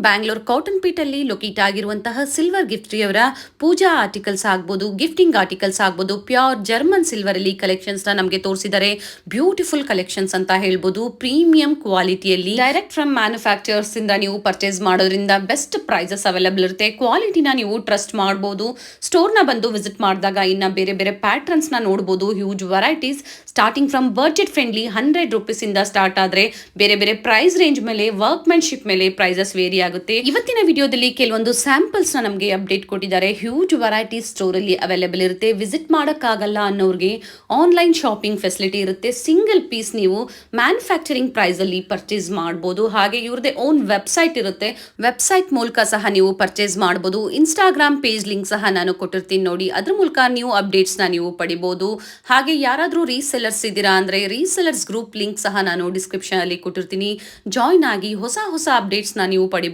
Bangalore cotton feet ಅಲ್ಲಿ locate ಆಗಿರುವಂತಹ silver ಗಿಫ್ಟ್ರಿ ಅವರ ಪೂಜಾ ಆರ್ಟಿಕಲ್ಸ್ ಆಗ್ಬೋದು, ಗಿಫ್ಟಿಂಗ್ ಆರ್ಟಿಕಲ್ಸ್ ಆಗ್ಬೋದು, ಪ್ಯೂರ್ ಜರ್ಮನ್ ಸಿಲ್ವರ್ ಅಲ್ಲಿ ಕಲೆಕ್ಷನ್ಸ್ ನ ನಮಗೆ ತೋರಿಸಿದ್ದಾರೆ. ಬ್ಯೂಟಿಫುಲ್ ಕಲೆಕ್ಷನ್ಸ್ ಅಂತ ಹೇಳ್ಬೋದು. ಪ್ರೀಮಿಯಂ ಕ್ವಾಲಿಟಿಯಲ್ಲಿ ಡೈರೆಕ್ಟ್ ಫ್ರಮ್ ಮ್ಯಾನುಫ್ಯಾಕ್ಚರ್ಸ್ ಇಂದ ನೀವು ಪರ್ಚೇಸ್ ಮಾಡೋದ್ರಿಂದ ಬೆಸ್ಟ್ ಪ್ರೈಸಸ್ ಅವೈಲಬಲ್ ಇರುತ್ತೆ. ಕ್ವಾಲಿಟಿನ ನೀವು ಟ್ರಸ್ಟ್ ಮಾಡಬಹುದು. ಸ್ಟೋರ್ ನ ಬಂದು ವಿಸಿಟ್ ಮಾಡಿದಾಗ ಇನ್ನ ಬೇರೆ ಬೇರೆ ಪ್ಯಾಟರ್ನ್ಸ್ ನ ನೋಡಬಹುದು. Huge varieties starting from budget friendly 100 rupees ಇಂದ ಸ್ಟಾರ್ಟ್ ಆದ್ರೆ ಬೇರೆ ಬೇರೆ ಪ್ರೈಸ್ ರೇಂಜ್ ಮೇಲೆ ವರ್ಕ್ಮೆನ್ಶಿಪ್ ಮೇಲೆ ಪ್ರೈಸಸ್ ವೇರಿ ಆಗುತ್ತೆ. ಇವತ್ತಿನ ವಿಡಿಯೋದಲ್ಲಿ ಕೆಲವೊಂದು ಸ್ಯಾಂಪಲ್ಸ್ ನ ನಮಗೆ ಅಪ್ಡೇಟ್ ಕೊಟ್ಟಿದ್ದಾರೆ. ಹ್ಯೂಜ್ ವೆರೈಟಿ ಸ್ಟೋರ್ ಅಲ್ಲಿ ಅವೈಲೇಬಲ್ ಇರುತ್ತೆ. ವಿಸಿಟ್ ಮಾಡಕ್ಕಾಗಲ್ಲ ಅನ್ನೋರಿಗೆ ಆನ್ಲೈನ್ ಶಾಪಿಂಗ್ ಫೆಸಿಲಿಟಿ ಇರುತ್ತೆ. ಸಿಂಗಲ್ ಪೀಸ್ ನೀವು ಮ್ಯಾನುಫ್ಯಾಕ್ಚರಿಂಗ್ ಪ್ರೈಸ್ ಅಲ್ಲಿ ಪರ್ಚೇಸ್ ಮಾಡಬಹುದು. ಹಾಗೆ ಇವ್ರದೇ ಓನ್ ವೆಬ್ಸೈಟ್ ಇರುತ್ತೆ. ವೆಬ್ಸೈಟ್ ಮೂಲಕ ಸಹ ನೀವು ಪರ್ಚೇಸ್ ಮಾಡಬಹುದು. ಇನ್ಸ್ಟಾಗ್ರಾಮ್ ಪೇಜ್ ಲಿಂಕ್ ಸಹ ನಾನು ಕೊಟ್ಟಿರ್ತೀನಿ ನೋಡಿ. ಅದ್ರ ಮೂಲಕ ನೀವು ಅಪ್ಡೇಟ್ಸ್ ನ ನೀವು ಪಡಿಬಹುದು. ಹಾಗೆ ಯಾರಾದ್ರೂ ರೀಸೆಲ್ಲರ್ಸ್ ಇದ್ದೀರಾ ಅಂದ್ರೆ ರೀಸೆಲ್ಲರ್ಸ್ ಗ್ರೂಪ್ ಲಿಂಕ್ ಸಹ ನಾನು ಡಿಸ್ಕ್ರಿಪ್ಷನ್ ಅಲ್ಲಿ ಕೊಟ್ಟಿರ್ತೀನಿ. ಜಾಯ್ನ್ ಆಗಿ ಹೊಸ ಅಪ್ಡೇಟ್ಸ್ ನ ನೀವು ಪಡಿಬಹುದು.